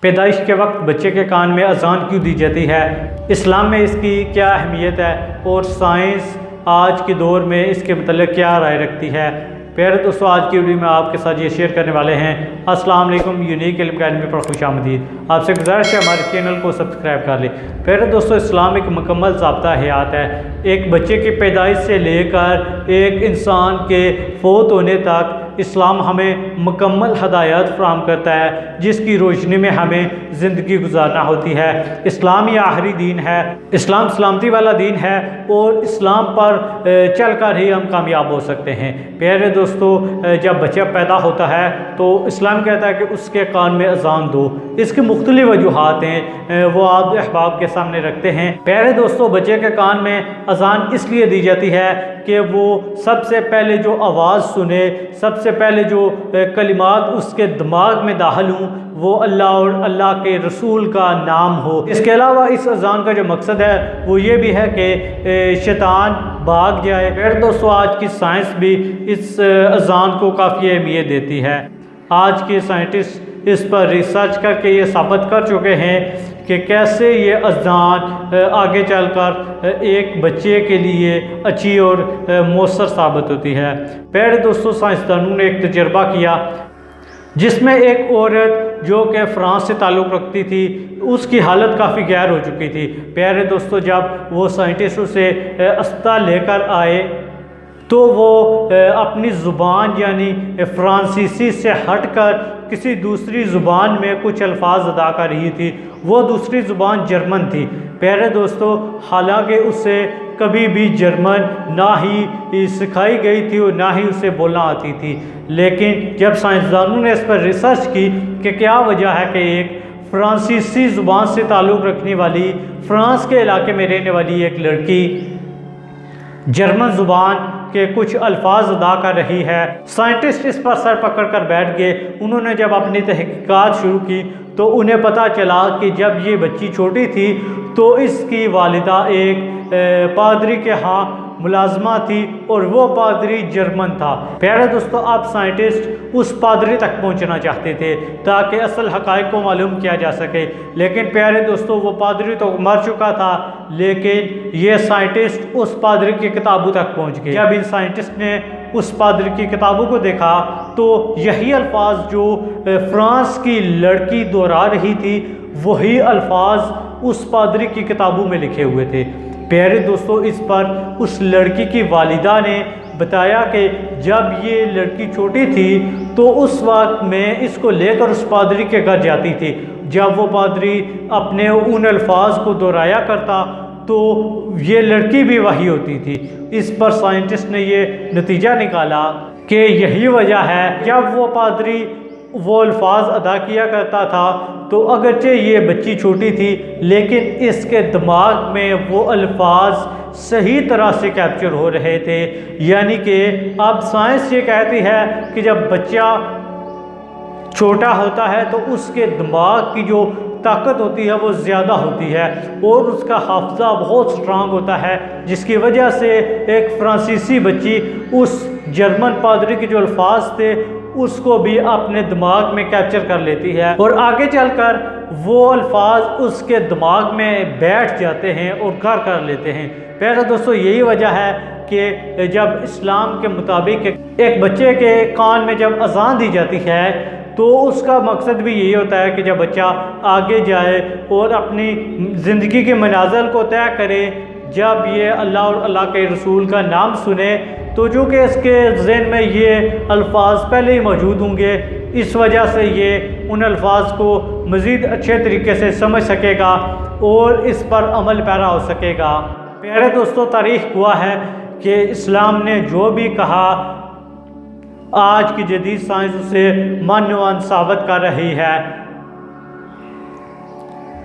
पैदाइश के वक्त बच्चे के कान में अजान क्यों दी जाती है, इस्लाम में इसकी क्या अहमियत है और साइंस आज के दौर में इसके मतलब क्या राय रखती है। प्यारे दोस्तों, आज की वीडियो में आपके साथ ये शेयर करने वाले हैं। अस्सलाम वालेकुम, यूनिक इल्म अकेडमी पर खुशामदीद। आपसे गुजारिश है हमारे चैनल को सब्सक्राइब कर लें। प्यारे दोस्तों, इस्लाम एक मुकम्मल ज़ाब्ता हयात है। एक बच्चे की पैदाइश से लेकर एक इंसान के फौत होने तक इस्लाम हमें मुकम्मल हदायत फराहम करता है, जिसकी रोशनी में हमें ज़िंदगी गुजारना होती है। इस्लाम ही आखिरी दीन है, इस्लाम सलामती वाला दीन है और इस्लाम पर चल कर ही हम कामयाब हो सकते हैं। प्यारे दोस्तों, जब बच्चा पैदा होता है तो इस्लाम कहता है कि उसके कान में अजान दो। इसकी मुख्तलिफ वजूहात हैं, वो आप अहबाब के सामने रखते हैं। प्यारे दोस्तों, बच्चे के कान में अजान इसलिए दी जाती है कि वो सबसे पहले जो आवाज़ सुने, सबसे पहले जो कलिमात उसके दिमाग में दाखिल हों, वो अल्लाह और अल्लाह के रसूल का नाम हो। इसके अलावा इस अजान का जो मकसद है वो ये भी है कि शैतान भाग जाए। फिर दोस्तों, आज की साइंस भी इस अजान को काफ़ी अहमियत देती है। आज के साइंटिस्ट इस पर रिसर्च करके ये साबित कर चुके हैं कि कैसे ये अजान आगे चलकर एक बच्चे के लिए अच्छी और मौसर साबित होती है। प्यारे दोस्तों, साइंसदानों ने एक तजर्बा किया जिसमें एक औरत जो कि फ्रांस से ताल्लुक़ रखती थी, उसकी हालत काफ़ी गैर हो चुकी थी। प्यारे दोस्तों, जब वो साइंटिस्ट उसे अस्पताल लेकर आए तो वो अपनी ज़ुबान यानी फ्रांसीसी से हटकर किसी दूसरी ज़ुबान में कुछ अल्फाज अदा कर रही थी। वो दूसरी ज़ुबान जर्मन थी। प्यारे दोस्तों, हालांकि उसे कभी भी जर्मन ना ही सिखाई गई थी और ना ही उसे बोलना आती थी, लेकिन जब साइंसदानों ने इस पर रिसर्च की कि क्या वजह है कि एक फ्रांसीसी ज़ुबान से ताल्लुक़ रखने वाली, फ्रांस के इलाके में रहने वाली एक लड़की जर्मन ज़ुबान के कुछ अल्फाज अदा कर रही है, साइंटिस्ट इस पर सर पकड़ कर बैठ गए। उन्होंने जब अपनी तहकीकात शुरू की तो उन्हें पता चला कि जब ये बच्ची छोटी थी तो इसकी वालिदा एक पादरी के यहाँ मुलाजमा थी और वो पादरी जर्मन था। प्यारे दोस्तों, अब साइंटिस्ट उस पादरी तक पहुंचना चाहते थे ताकि असल हक़ाइक़ को मालूम किया जा सके, लेकिन प्यारे दोस्तों, वो पादरी तो मर चुका था, लेकिन ये साइंटिस्ट उस पादरी की किताबों तक पहुंच गए। जब इन साइंटिस्ट ने उस पादरी की किताबों को देखा तो यही अल्फाज जो फ्रांस की लड़की दोहरा रही थी, वही अल्फाज उस पादरी की किताबों में लिखे हुए थे। प्यारे दोस्तों, इस पर उस लड़की की वालिदा ने बताया कि जब ये लड़की छोटी थी तो उस वक्त मैं इसको लेकर उस पादरी के घर जाती थी। जब वो पादरी अपने उन अल्फाज को दोहराया करता तो ये लड़की भी वही होती थी। इस पर साइंटिस्ट ने ये नतीजा निकाला कि यही वजह है, जब वो पादरी वो अल्फाज अदा किया करता था तो अगरचे ये बच्ची छोटी थी, लेकिन इसके दिमाग में वो अल्फाज सही तरह से कैप्चर हो रहे थे। यानी कि अब साइंस ये कहती है कि जब बच्चा छोटा होता है तो उसके दिमाग की जो ताकत होती है वो ज़्यादा होती है और उसका हाफजा बहुत स्ट्रांग होता है, जिसकी वजह से एक फ्रांसीसी बच्ची उस जर्मन पादरी के जो अल्फाज थे उसको भी अपने दिमाग में कैप्चर कर लेती है और आगे चलकर वो अल्फाज उसके दिमाग में बैठ जाते हैं और घर कर लेते हैं। प्यारे दोस्तों, यही वजह है कि जब इस्लाम के मुताबिक एक बच्चे के कान में जब अजान दी जाती है तो उसका मकसद भी यही होता है कि जब बच्चा आगे जाए और अपनी ज़िंदगी के मनाज़िल को तय करे, जब ये अल्लाह और अल्लाह के रसूल का नाम सुने तो जो कि इसके ज़हन में ये अल्फाज पहले ही मौजूद होंगे, इस वजह से ये उन अल्फाज को मज़ीद अच्छे तरीके से समझ सकेगा और इस पर अमल पैरा हो सकेगा। प्यारे दोस्तों, तारीख़ हुआ है कि इस्लाम ने जो भी कहा आज की जदीद साइंस उसे मान्यवान साबित कर रही है।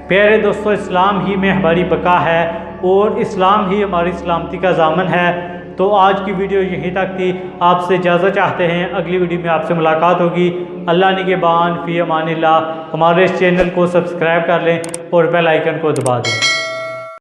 प्यारे दोस्तों, इस्लाम ही में हमारी बका है और इस्लाम ही हमारी सलामती का ज़ामन है। तो आज की वीडियो यहीं तक थी। आपसे इजाज़त चाहते हैं, अगली वीडियो में आपसे मुलाकात होगी। अल्लाह निगहबान, फ़ी अमानिल्लाह। हमारे इस चैनल को सब्सक्राइब कर लें और बेल आइकन को दबा दें।